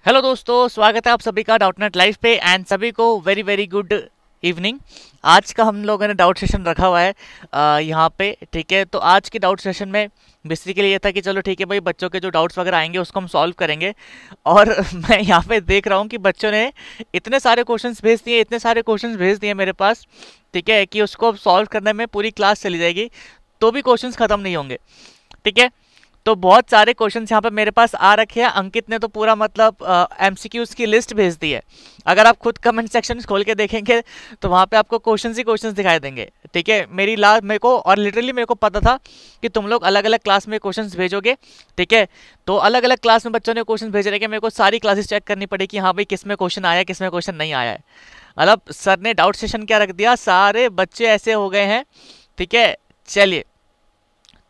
Hello दोस्तों, स्वागत है आप सभी का डाउटनेट लाइव पे एंड सभी को वेरी वेरी गुड इवनिंग। आज का हम लोगों ने डाउट सेशन रखा हुआ है यहाँ पे। ठीक है, तो आज के डाउट सेशन में बेसिकली ये था कि चलो ठीक है भाई, बच्चों के जो डाउट्स वगैरह आएंगे उसको हम सॉल्व करेंगे। और मैं यहाँ पे देख रहा हूँ कि बच्चों ने इतने सारे क्वेश्चंस भेज दिए, इतने सारे क्वेश्चंस भेज दिए मेरे पास। ठीक है, कि उसको अब सॉल्व करने में पूरी क्लास चली जाएगी तो भी क्वेश्चंस खत्म नहीं होंगे। ठीक है, तो बहुत सारे क्वेश्चंस यहाँ पे मेरे पास आ रखे हैं। अंकित ने तो पूरा मतलब एमसीक्यूज की लिस्ट भेज दी है। अगर आप खुद कमेंट सेक्शन खोल के देखेंगे तो वहाँ पे आपको क्वेश्चंस ही क्वेश्चंस दिखाई देंगे। ठीक है, मेरे को और लिटरली मेरे को पता था कि तुम लोग अलग अलग क्लास में क्वेश्चंस भेजोगे। ठीक है, तो अलग अलग क्लास में बच्चों ने क्वेश्चन भेज रखे, मेरे को सारी क्लासेस चेक करनी पड़ी कि हाँ भाई किस में क्वेश्चन आया, किस में क्वेश्चन नहीं आया है। मतलब सर ने डाउट सेशन क्या रख दिया, सारे बच्चे ऐसे हो गए हैं। ठीक है, चलिए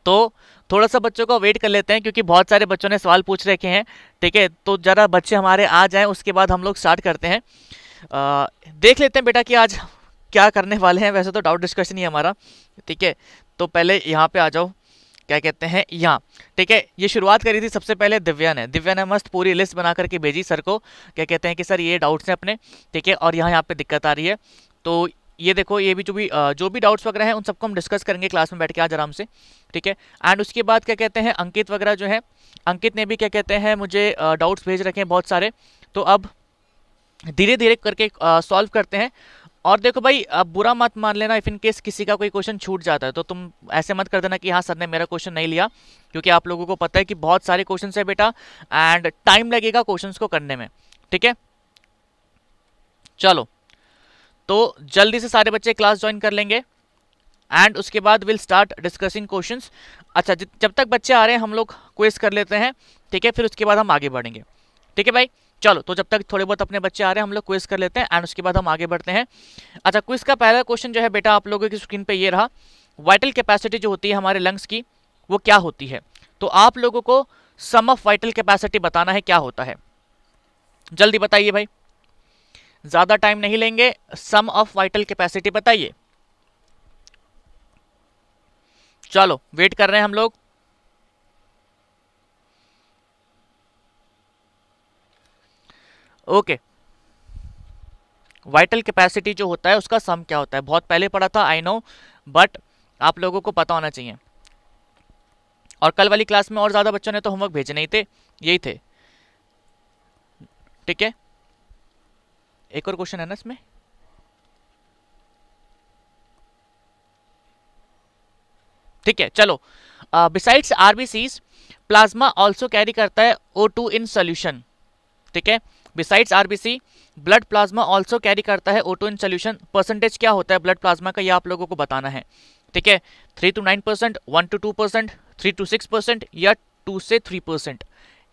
तो थोड़ा सा बच्चों को वेट कर लेते हैं क्योंकि बहुत सारे बच्चों ने सवाल पूछ रखे हैं। ठीक है, तो जरा बच्चे हमारे आ जाएं, उसके बाद हम लोग स्टार्ट करते हैं। देख लेते हैं बेटा कि आज क्या करने वाले हैं। वैसे तो डाउट डिस्कशन ही है हमारा। ठीक है, तो पहले यहाँ पे आ जाओ, क्या कहते हैं यहाँ। ठीक है, ये शुरुआत करी थी सबसे पहले दिव्या ने मस्त पूरी लिस्ट बना करके भेजी सर को। क्या कहते हैं कि सर ये डाउट्स हैं अपने। ठीक है, और यहाँ पे दिक्कत आ रही है। तो ये देखो, ये भी जो भी डाउट्स वगैरह हैं उन सबको हम डिस्कस करेंगे क्लास में बैठ के आज आराम से। ठीक है, एंड उसके बाद क्या कहते हैं अंकित वगैरह जो है, अंकित ने भी क्या कहते हैं मुझे डाउट्स भेज रखे हैं बहुत सारे। तो अब धीरे धीरे करके सॉल्व करते हैं। और देखो भाई, अब बुरा मत मान लेना इफ इन केस किसी का कोई क्वेश्चन छूट जाता है तो तुम ऐसे मत कर देना कि हाँ सर ने मेरा क्वेश्चन नहीं लिया, क्योंकि आप लोगों को पता है कि बहुत सारे क्वेश्चन है बेटा एंड टाइम लगेगा क्वेश्चंस को करने में। ठीक है, चलो तो जल्दी से सारे बच्चे क्लास ज्वाइन कर लेंगे एंड उसके बाद विल स्टार्ट डिस्कसिंग क्वेश्चंस। अच्छा, जब तक बच्चे आ रहे हैं हम लोग क्विज कर लेते हैं। ठीक है, फिर उसके बाद हम आगे बढ़ेंगे। ठीक है भाई, चलो तो जब तक थोड़े बहुत अपने बच्चे आ रहे हैं हम लोग क्विज कर लेते हैं एंड उसके बाद हम आगे बढ़ते हैं। अच्छा, क्विज का पहला क्वेश्चन जो है बेटा आप लोगों की स्क्रीन पे ये रहा। वाइटल कैपेसिटी जो होती है हमारे लंग्स की वो क्या होती है? तो आप लोगों को सम ऑफ वाइटल कैपेसिटी बताना है क्या होता है। जल्दी बताइए भाई, ज्यादा टाइम नहीं लेंगे। सम ऑफ वाइटल कैपेसिटी बताइए। चलो वेट कर रहे हैं हम लोग। ओके, वाइटल कैपेसिटी जो होता है उसका सम क्या होता है? बहुत पहले पढ़ा था आई नो, बट आप लोगों को पता होना चाहिए। और कल वाली क्लास में और ज्यादा बच्चों ने तो होमवर्क भेजे नहीं थे, यही थे। ठीक है, एक और क्वेश्चन है ना इसमें। ठीक है, चलो besides RBCs plasma also carry करता है O2 इन सोल्यूशन। ठीक है, besides RBC blood plasma also carry करता है O2 इन सोल्यूशन। परसेंटेज क्या होता है ब्लड प्लाज्मा का, ये आप लोगों को बताना है। ठीक है, 3 to 9%, 1 to 2%, 3 to 6% या 2 से 3%।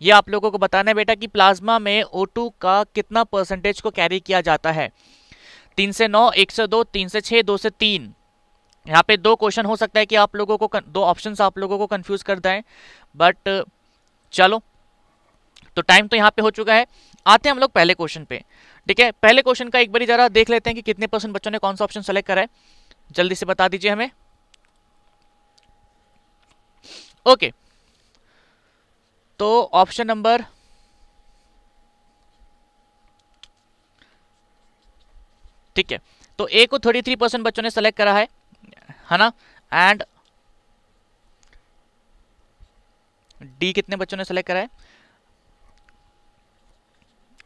ये आप लोगों को बताना है बेटा कि प्लाज्मा में O2 का कितना परसेंटेज को कैरी किया जाता है। 3 से 9, 1 से 2, 3 से 6, 2 से 3। यहाँ पे दो क्वेश्चन हो सकता है कि आप लोगों को दो ऑप्शंस आप लोगों को कंफ्यूज कर दें, बट चलो तो टाइम तो यहाँ पे हो चुका है। आते हैं हम लोग पहले क्वेश्चन पे। ठीक है, पहले क्वेश्चन का एक बार जरा देख लेते हैं कि कितने परसेंट बच्चों ने कौन सा ऑप्शन सेलेक्ट करा है। जल्दी से बता दीजिए हमें। ओके, तो ऑप्शन नंबर ठीक है, तो ए को 33% बच्चों ने सेलेक्ट करा है ना। एंड डी कितने बच्चों ने सेलेक्ट करा है?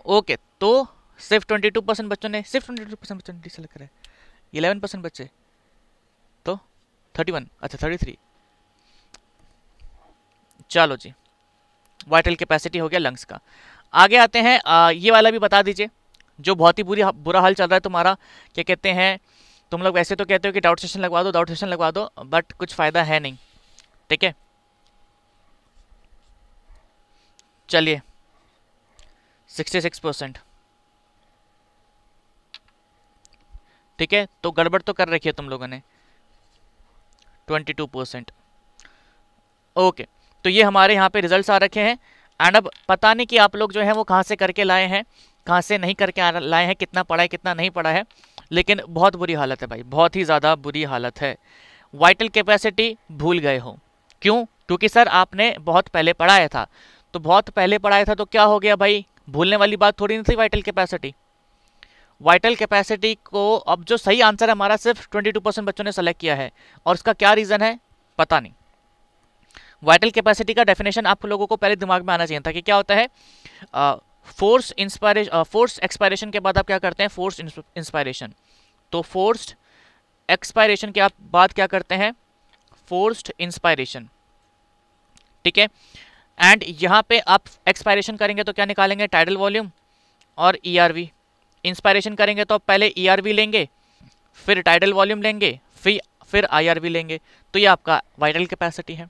ओके, तो सिर्फ 22% बच्चों ने, सिर्फ 22% बच्चों ने डी सेलेक्ट करा है। 11% बच्चे तो 31, अच्छा 33। चलो जी, वाइटल कैपेसिटी हो गया लंग्स का। आगे आते हैं, ये वाला भी बता दीजिए जो बहुत ही बुरा हाल चल रहा है तुम्हारा। क्या कहते हैं, तुम लोग वैसे तो कहते हो कि डाउट सेशन लगवा दो, डाउट सेशन लगवा दो, बट कुछ फायदा है नहीं। ठीक है, चलिए 66%। ठीक है, तो गड़बड़ तो कर रखी है तुम लोगों ने, 22%। ओके, तो ये हमारे यहाँ पे रिजल्ट्स आ रखे हैं। एंड अब पता नहीं कि आप लोग जो है वो कहाँ से करके लाए हैं, कहाँ से नहीं करके लाए हैं, कितना पढ़ा है कितना नहीं पढ़ा है, लेकिन बहुत बुरी हालत है भाई, बहुत ही ज़्यादा बुरी हालत है। वाइटल कैपेसिटी भूल गए हो, क्यों? क्योंकि सर आपने बहुत पहले पढ़ाया था। तो बहुत पहले पढ़ाया था तो क्या हो गया भाई, भूलने वाली बात थोड़ी नहीं थी वाइटल कैपेसिटी। वाइटल कैपेसिटी को अब जो सही आंसर है हमारा सिर्फ 22% बच्चों ने सेलेक्ट किया है, और उसका क्या रीज़न है पता नहीं। वाइटल कैपेसिटी का डेफिनेशन आप लोगों को पहले दिमाग में आना चाहिए था कि क्या होता है। फोर्स एक्सपायरेशन के बाद आप क्या करते हैं, फोर्स इंस्पायरेशन। तो फोर्स्ड एक्सपायरेशन के बाद क्या करते हैं, फोर्स्ड इंस्पायरेशन। ठीक है, एंड यहाँ पे आप एक्सपायरेशन करेंगे तो क्या निकालेंगे, टाइडल वॉल्यूम और ईआरवी। इंस्पायरेशन करेंगे तो पहले ईआरवी लेंगे, फिर टाइडल वॉल्यूम लेंगे, फिर आईआरवी लेंगे। तो ये आपका वाइटल कैपेसिटी है।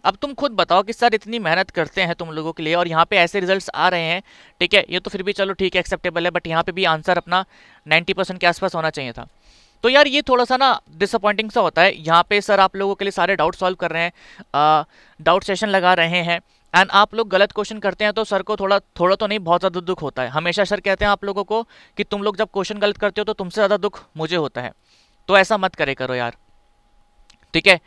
अब तुम खुद बताओ कि सर इतनी मेहनत करते हैं तुम लोगों के लिए और यहाँ पे ऐसे रिजल्ट्स आ रहे हैं, ठीक है, ये तो फिर भी चलो ठीक है, एक्सेप्टेबल है, बट यहाँ पे भी आंसर अपना 90% के आसपास होना चाहिए था। तो यार ये थोड़ा सा ना डिसअपॉइंटिंग सा होता है। यहाँ पे सर आप लोगों के लिए सारे डाउट सॉल्व कर रहे हैं, डाउट सेशन लगा रहे हैं, एंड आप लोग गलत क्वेश्चन करते हैं तो सर को थोड़ा तो नहीं, बहुत ज़्यादा दुख होता है। हमेशा सर कहते हैं आप लोगों को कि तुम लोग जब क्वेश्चन गलत करते हो तो तुमसे ज़्यादा दुख मुझे होता है, तो ऐसा मत करे करो यार, ठीक है।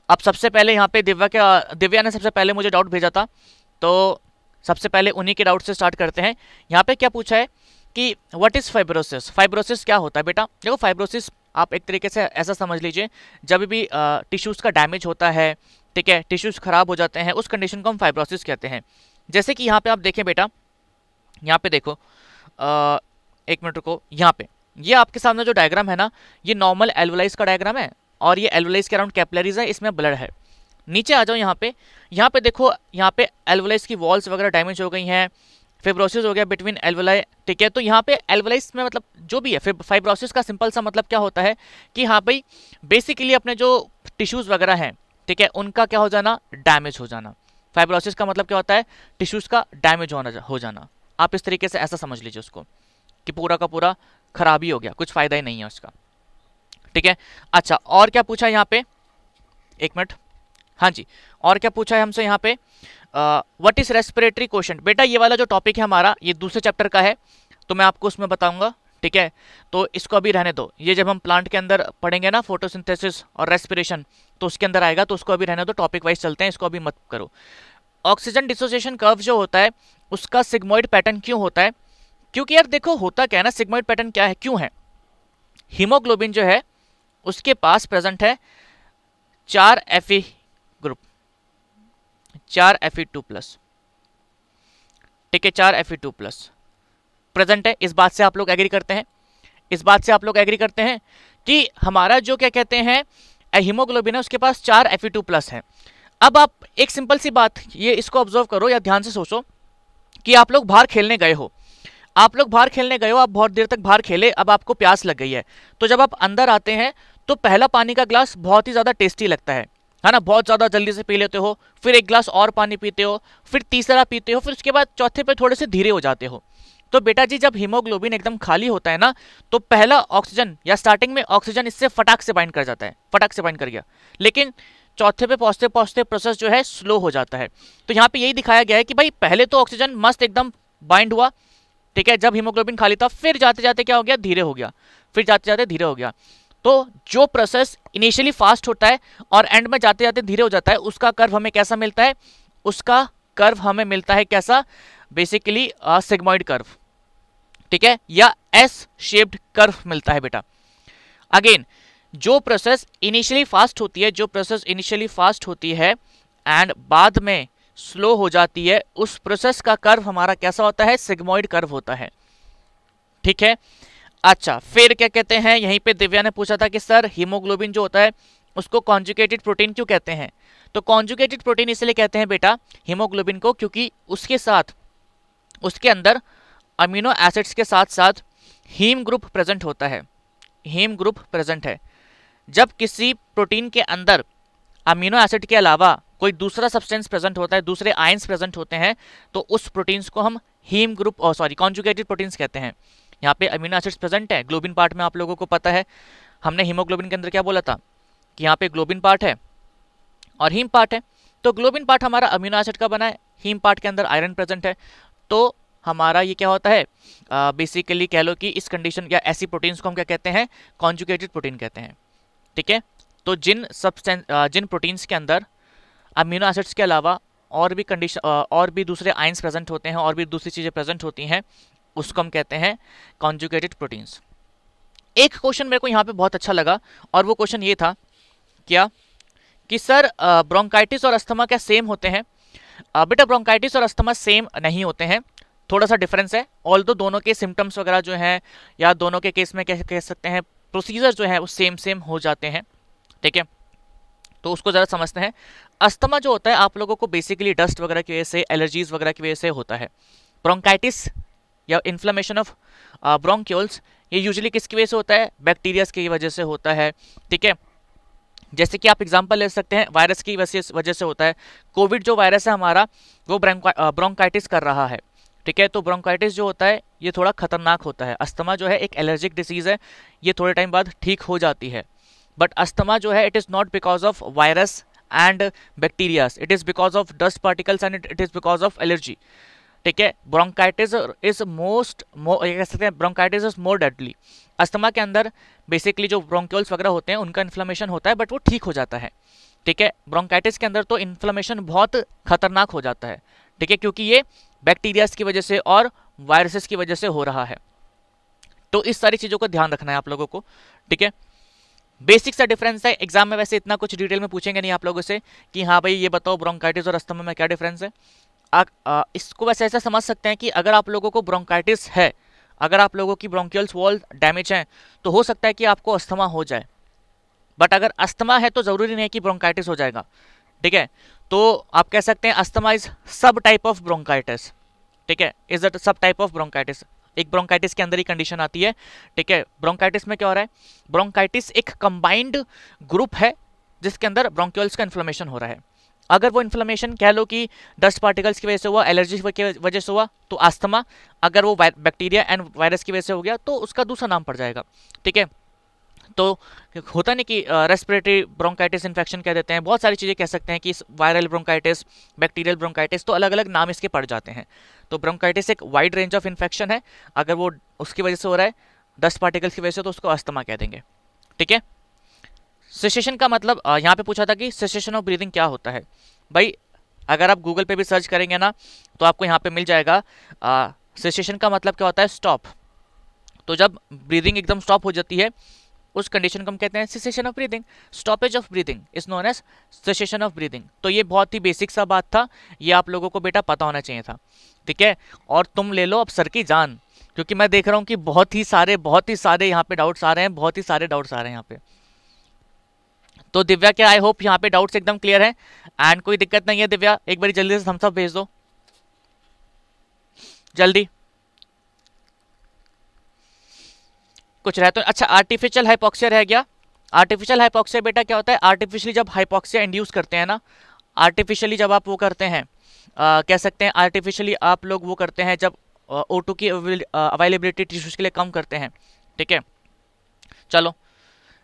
अब सबसे पहले यहाँ पे दिव्या ने सबसे पहले मुझे डाउट भेजा था, तो सबसे पहले उन्हीं के डाउट से स्टार्ट करते हैं। यहाँ पे क्या पूछा है कि व्हाट इज़ फाइब्रोसिस। फाइब्रोसिस क्या होता है बेटा, देखो फाइब्रोसिस आप एक तरीके से ऐसा समझ लीजिए, जब भी टिश्यूज़ का डैमेज होता है, ठीक है, टिश्यूज़ खराब हो जाते हैं, उस कंडीशन को हम फाइब्रोसिस कहते हैं। जैसे कि यहाँ पे आप देखें बेटा, यहाँ पे देखो, एक मिनट रुको, यहाँ पे ये आपके सामने जो डायग्राम है ना, ये नॉर्मल एल्वोलाइज का डायग्राम है, और ये एल्वोलाइज के अराउंड कैपिलरीज है, इसमें ब्लड है। नीचे आ जाओ, यहाँ पे देखो, यहाँ पे एल्वोलाइज की वॉल्स वगैरह डैमेज हो गई हैं, फाइब्रोसिस हो गया बिटवीन एल्वोलाई, ठीक है। तो यहाँ पे एल्वोलाइज में मतलब जो भी है, फाइब्रोसिस का सिंपल सा मतलब क्या होता है कि हाँ भाई बेसिकली अपने जो टिश्यूज़ वगैरह हैं, ठीक है, उनका क्या हो जाना, डैमेज हो जाना। फाइब्रोसिस का मतलब क्या होता है, टिश्यूज़ का डैमेज हो जाना। आप इस तरीके से ऐसा समझ लीजिए उसको कि पूरा का पूरा खराबी हो गया, कुछ फ़ायदा ही नहीं है उसका, ठीक है। अच्छा, और क्या पूछा है यहाँ पे, एक मिनट, हाँ जी, और क्या पूछा है हमसे यहाँ पे, व्हाट इज रेस्पिरेटरी क्वोशेंट। बेटा ये वाला जो टॉपिक है हमारा, ये दूसरे चैप्टर का है, तो मैं आपको उसमें बताऊंगा, ठीक है। तो इसको अभी रहने दो, ये जब हम प्लांट के अंदर पढ़ेंगे ना फोटोसिंथेसिस और रेस्पिरेशन, तो उसके अंदर आएगा, तो उसको अभी रहने दो, टॉपिक वाइज चलते हैं, इसको अभी मत करो। ऑक्सीजन डिसोसिएशन कर्व जो होता है उसका सिग्मोइड पैटर्न क्यों होता है, क्योंकि यार देखो होता क्या है ना, सिग्मोइड पैटर्न क्या है, क्यों है, हीमोग्लोबिन जो है उसके पास प्रेजेंट है 4 Fe ग्रुप, 4 Fe2+, ठीक है, 4 Fe2+ प्रेजेंट है। इस बात से आप लोग एग्री करते हैं, इस बात से आप लोग एग्री करते हैं कि हमारा जो क्या कहते हैं हीमोग्लोबिन है उसके पास 4 Fe2+ है। अब आप एक सिंपल सी बात ये इसको ऑब्जर्व करो या ध्यान से सोचो कि आप लोग बाहर खेलने गए हो, आप बहुत देर तक बाहर खेले, अब आपको प्यास लग गई है, तो जब आप अंदर आते हैं तो पहला पानी का ग्लास बहुत ही ज़्यादा टेस्टी लगता है ना, बहुत ज़्यादा जल्दी से पी लेते हो, फिर एक ग्लास और पानी पीते हो, फिर तीसरा पीते हो, फिर उसके बाद चौथे पे थोड़े से धीरे हो जाते हो। तो बेटा जी जब हीमोग्लोबिन एकदम खाली होता है ना, तो पहला ऑक्सीजन या स्टार्टिंग में ऑक्सीजन इससे फटाक से बाइंड कर जाता है, फटाक से बाइंड कर गया, लेकिन चौथे पे पहुंचते पहुंचते प्रोसेस जो है स्लो हो जाता है। तो यहाँ पे यही दिखाया गया है कि भाई पहले तो ऑक्सीजन मस्त एकदम बाइंड हुआ, ठीक है, जब हीमोग्लोबिन खाली था, फिर जाते जाते क्या हो गया, धीरे हो गया, फिर जाते जाते धीरे हो गया। तो जो प्रोसेस इनिशियली फास्ट होता है और एंड में जाते जाते धीरे हो जाता है, उसका कर्व हमें कैसा मिलता है, उसका कर्व हमें मिलता है कैसा, बेसिकली सिग्मोइड कर्व, ठीक है, या एस शेप्ड कर्व मिलता है बेटा। अगेन जो प्रोसेस इनिशियली फास्ट होती है एंड बाद में स्लो हो जाती है, उस प्रोसेस का कर्व हमारा कैसा होता है, सिग्मोइड कर्व होता है, ठीक है। अच्छा, फिर क्या कहते हैं, यहीं पे दिव्या ने पूछा था कि सर हीमोग्लोबिन जो होता है उसको कॉन्जुगेटेड प्रोटीन क्यों कहते हैं। तो कॉन्जुगेटेड प्रोटीन इसलिए कहते हैं बेटा हीमोग्लोबिन को, क्योंकि उसके साथ उसके अंदर अमीनो एसिड्स के साथ साथ हीम ग्रुप प्रेजेंट होता है, हीम ग्रुप प्रेजेंट है। जब किसी प्रोटीन के अंदर अमीनो एसिड के अलावा कोई दूसरा सब्सटेंस प्रेजेंट होता है, दूसरे आयंस प्रेजेंट होते हैं, तो उस प्रोटीन्स को हम हीम ग्रुप कॉन्जुगेटेड प्रोटीन्स कहते हैं। यहाँ पे अमीनो एसिड्स प्रेजेंट है, ग्लोबिन पार्ट में आप लोगों को पता है, हमने हीमोग्लोबिन के अंदर क्या बोला था कि यहाँ पे ग्लोबिन पार्ट है और हीम पार्ट है। तो ग्लोबिन पार्ट हमारा अमीनो एसिड का बना है, हीम पार्ट के अंदर आयरन प्रेजेंट है, तो हमारा ये क्या होता है, बेसिकली कह लो कि इस कंडीशन या ऐसी प्रोटीन्स को हम क्या कहते हैं, कॉन्जुगेटेड प्रोटीन कहते हैं, ठीक है। तो जिन प्रोटीन्स के अंदर अमीनो एसिड्स के अलावा और भी कंडीशन और भी दूसरे आयंस प्रेजेंट होते हैं और भी दूसरी चीज़ें प्रेजेंट होती हैं, उसको हम कहते हैं कॉन्जुगेटेड प्रोटीन्स। एक क्वेश्चन मेरे को यहाँ पे बहुत अच्छा लगा और वो क्वेश्चन ये था क्या कि सर ब्रोंकाइटिस और अस्थमा क्या सेम होते हैं? बेटा ब्रोंकाइटिस और अस्थमा सेम नहीं होते हैं, थोड़ा सा डिफरेंस है। ऑल्दो दोनों के सिम्टम्स वगैरह जो हैं या दोनों के केस में कह सकते हैं प्रोसीजर जो है वो सेम हो जाते हैं, ठीक है। तो उसको ज़रा समझते हैं। अस्थमा जो होता है आप लोगों को बेसिकली डस्ट वगैरह की वजह से, एलर्जीज वगैरह की वजह से होता है। ब्रोंकाइटिस या इन्फ्लेमेशन ऑफ ब्रोंक्यूल्स ये यूजुअली किसकी वजह से होता है? बैक्टीरियाज की वजह से होता है, ठीक है। जैसे कि आप एग्जांपल ले सकते हैं, वायरस की वजह से होता है। कोविड जो वायरस है हमारा वो ब्रोंकाइटिस कर रहा है, ठीक है। तो ब्रोंकाइटिस जो होता है ये थोड़ा खतरनाक होता है। अस्थमा जो है एक एलर्जिक डिसीज है, ये थोड़े टाइम बाद ठीक हो जाती है। बट अस्थमा जो है it is not because of virus and bacterias, it is because of dust particles and it is because of allergy, ठीक है। ब्रोंकाइटिस इज कह सकते हैं bronchitis is more deadly. Asthma के अंदर बेसिकली जो ब्रोंक्यूल्स वगैरह होते हैं उनका इन्फ्लेमेशन होता है बट वो ठीक हो जाता है, ठीक है। ब्रोंकाइटिस के अंदर तो इन्फ्लेमेशन बहुत खतरनाक हो जाता है, ठीक है, क्योंकि ये बैक्टीरियाज की वजह से और वायरसेस की वजह से हो रहा है। तो इस सारी चीज़ों को ध्यान रखना है आप लोगों को, ठीक है। बेसिक सा डिफरेंस है, एग्जाम में वैसे इतना कुछ डिटेल में पूछेंगे नहीं आप लोगों से कि हाँ भाई ये बताओ ब्रोंकाइटिस और अस्थमा में क्या डिफरेंस है। इसको वैसे ऐसा समझ सकते हैं कि अगर आप लोगों को ब्रोंकाइटिस है, अगर आप लोगों की ब्रोंकियल्स वॉल डैमेज हैं तो हो सकता है कि आपको अस्थमा हो जाए। बट अगर अस्थमा है तो ज़रूरी नहीं है कि ब्रोंकाइटिस हो जाएगा, ठीक है। तो आप कह सकते हैं अस्थमा इज सब टाइप ऑफ ब्रोंकाइटिस, ठीक है, इज अ सब टाइप ऑफ ब्रोंकाइटिस। एक ब्रोंकाइटिस के अंदर ही कंडीशन आती है, ठीक है। ब्रोंकाइटिस में क्या हो रहा है? ब्रोंकाइटिस एक कंबाइंड ग्रुप है जिसके अंदर ब्रोंक्यूल्स का इन्फ्लेमेशन हो रहा है। अगर वो इन्फ्लेमेशन कह लो कि डस्ट पार्टिकल्स की वजह से हुआ, एलर्जी की वजह से हुआ तो अस्थमा। अगर वो बैक्टीरिया एंड वायरस की वजह से हो गया तो उसका दूसरा नाम पड़ जाएगा, ठीक है। तो होता नहीं कि रेस्पिरेटरी ब्रोंकाइटिस इन्फेक्शन कह देते हैं, बहुत सारी चीज़ें कह सकते हैं कि वायरल ब्रोंकाइटिस, बैक्टीरियल ब्रोंकाइटिस, तो अलग अलग नाम इसके पड़ जाते हैं। तो ब्रोंकाइटिस एक वाइड रेंज ऑफ इन्फेक्शन है, अगर वो उसकी वजह से हो रहा है डस्ट पार्टिकल्स की वजह से तो उसको अस्थमा कह देंगे, ठीक है। सेसेशन का मतलब यहाँ पे पूछा था कि सेसेशन ऑफ ब्रीदिंग क्या होता है। भाई अगर आप गूगल पे भी सर्च करेंगे ना तो आपको यहाँ पे मिल जाएगा सेसेशन का मतलब क्या होता है? स्टॉप। तो जब ब्रीदिंग एकदम स्टॉप हो जाती है उस कंडीशन को हम कहते हैं cessation of breathing. Stoppage of breathing is known as cessation of breathing. तो ये बहुत ही बेसिक सा बात था, ये आप लोगों को बेटा पता होना चाहिए था, ठीक है। और तुम ले लो अब सर की जान, क्योंकि मैं देख रहा हूँ कि बहुत ही सारे यहाँ पे डाउट्स आ रहे हैं, बहुत ही सारे डाउट्स आ रहे हैं यहाँ पे। तो दिव्या क्या, आई होप यहाँ पे डाउट्स एकदम क्लियर है एंड कोई दिक्कत नहीं है। दिव्या एक बार जल्दी से थम्स अप भेज दो, जल्दी कुछ रहे तो। अच्छा आर्टिफिशियल हाइपोक्सिया रह गया। आर्टिफिशियल हाइपोक्सिया बेटा क्या होता है? आर्टिफिशियली जब हाइपोक्सिया इंड्यूस करते हैं ना, आर्टिफिशियली जब आप वो करते हैं कह सकते हैं आर्टिफिशियली आप लोग वो करते हैं जब O2 की अवेलेबिलिटी टिश्यूज के लिए कम करते हैं, ठीक है। चलो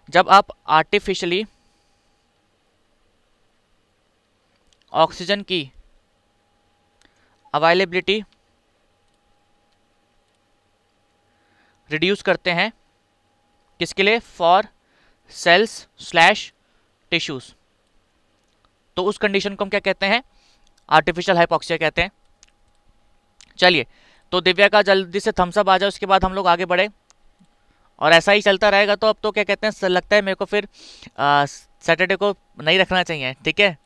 जब आप आर्टिफिशियली ऑक्सीजन की अवेलेबिलिटी रिड्यूस करते हैं किसके लिए? फॉर सेल्स स्लैश टिश्यूज, तो उस कंडीशन को हम क्या कहते हैं? आर्टिफिशियल हाइपोक्सिया कहते हैं। चलिए तो दिव्या का जल्दी से थम्स अप आ जाए, उसके बाद हम लोग आगे बढ़े और ऐसा ही चलता रहेगा तो अब तो क्या कहते हैं लगता है मेरे को फिर सैटरडे को नहीं रखना चाहिए, ठीक है।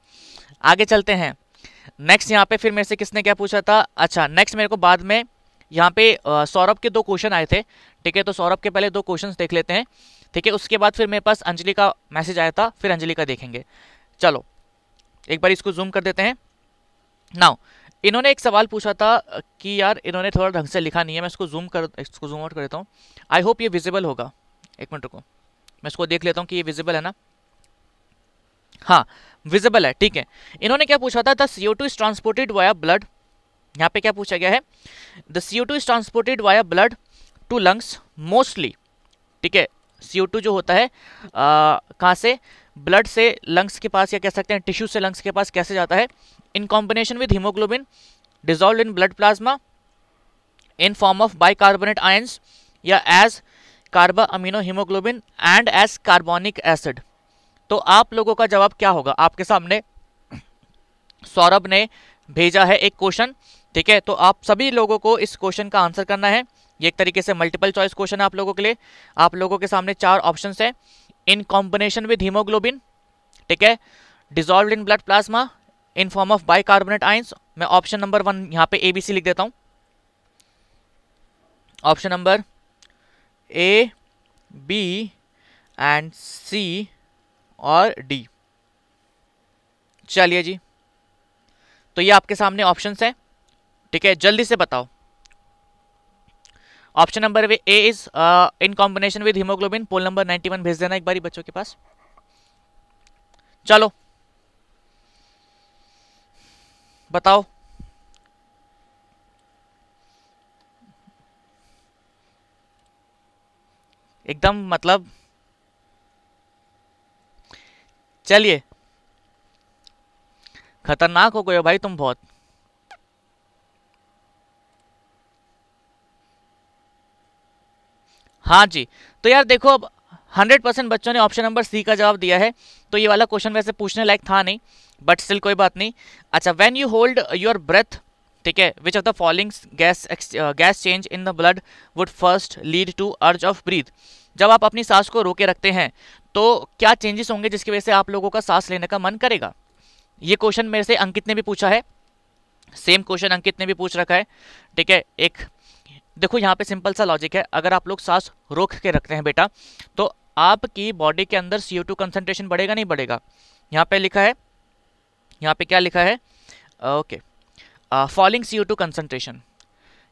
आगे चलते हैं। नेक्स्ट यहाँ पे फिर मेरे से किसने क्या पूछा था? अच्छा नेक्स्ट मेरे को बाद में यहाँ पे सौरभ के 2 क्वेश्चन आए थे, ठीक है। तो सौरभ के पहले 2 क्वेश्चंस देख लेते हैं, ठीक है। उसके बाद फिर मेरे पास अंजलि का मैसेज आया था, फिर अंजलि का देखेंगे। चलो एक बार इसको जूम कर देते हैं। नाउ इन्होंने एक सवाल पूछा था कि यार इन्होंने थोड़ा ढंग से लिखा नहीं है, मैं इसको जूम आउट कर देता हूँ। आई होप ये विजिबल होगा, एक मिनट रुको मैं इसको देख लेता हूँ कि ये विजिबल है ना। हाँ विजिबल है, ठीक है। इन्होंने क्या पूछा था? The CO2 is transported via blood. यहाँ पे क्या पूछा गया है? The CO2 is transported via blood to lungs mostly, ठीक है। CO2 जो होता है कहाँ से? ब्लड से लंग्स के पास, या कह सकते हैं टिश्यू से लंग्स के पास कैसे जाता है? In combination with haemoglobin dissolve in blood plasma in form of bicarbonate ions या as carbamino haemoglobin and as carbonic acid. तो आप लोगों का जवाब क्या होगा? आपके सामने सौरभ ने भेजा है एक क्वेश्चन, ठीक है। तो आप सभी लोगों को इस क्वेश्चन का आंसर करना है। ये एक तरीके से मल्टीपल चॉइस क्वेश्चन है आप लोगों के लिए। आप लोगों के सामने 4 ऑप्शंस है। इन कॉम्बिनेशन विद हीमोग्लोबिन, ठीक है, dissolve in blood plasma in form of bicarbonate ions. मैं ऑप्शन नंबर 1 यहाँ पे ABC लिख देता हूँ। Option number A, B and C और D। चलिए जी, तो ये आपके सामने ऑप्शंस हैं, ठीक है, जल्दी से बताओ। Option number A is in combination with haemoglobin. Poll number 91 भेज देना एक बारी बच्चों के पास। चलो बताओ। एकदम मतलब, चलिए, खतरनाक हो गए हो भाई तुम बहुत। हाँ जी, तो यार देखो, अब 100% बच्चों ने ऑप्शन नंबर C का जवाब दिया है। तो ये वाला क्वेश्चन वैसे पूछने लायक था नहीं, बट स्टिल कोई बात नहीं। अच्छा, when you hold your breath, ठीक है, which of the following gas change in the blood would first lead to urge of breath. जब आप अपनी सांस को रोके रखते हैं तो क्या चेंजेस होंगे जिसकी वजह से आप लोगों का सांस लेने का मन करेगा। ये क्वेश्चन मेरे से अंकित ने भी पूछा है, सेम क्वेश्चन अंकित ने भी पूछ रखा है, ठीक है। एक देखो यहाँ पे सिंपल सा लॉजिक है, अगर आप लोग सांस रोक के रखते हैं बेटा तो आपकी बॉडी के अंदर CO2 कंसंट्रेशन बढ़ेगा नहीं बढ़ेगा। यहाँ पे लिखा है, यहाँ पे क्या लिखा है, ओके, फॉलिंग CO2 कंसंट्रेशन।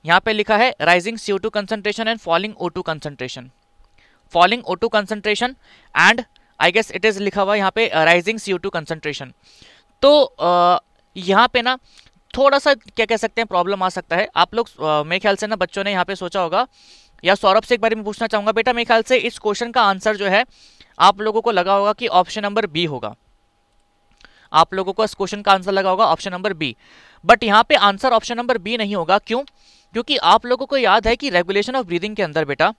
यहाँ पे लिखा है rising CO2 concentration and falling O2 concentration. Falling O2 concentration and I guess it is लिखा हुआ यहाँ पे राइजिंग CO2 कंसंट्रेशन। तो यहाँ पे ना थोड़ा सा क्या कह सकते हैं प्रॉब्लम आ सकता है। आप लोग मेरे ख्याल से ना बच्चों ने यहाँ पे सोचा होगा, या सौरभ से एक बार मैं पूछना चाहूंगा बेटा, मेरे ख्याल से इस क्वेश्चन का आंसर जो है आप लोगों को लगा होगा कि ऑप्शन नंबर B होगा। आप लोगों को इस क्वेश्चन का आंसर लगा होगा ऑप्शन नंबर B, बट यहाँ पे आंसर ऑप्शन नंबर B नहीं होगा। क्यों? क्योंकि आप लोगों को याद है कि रेगुलेशन ऑफ ब्रीदिंग के अंदर बेटा,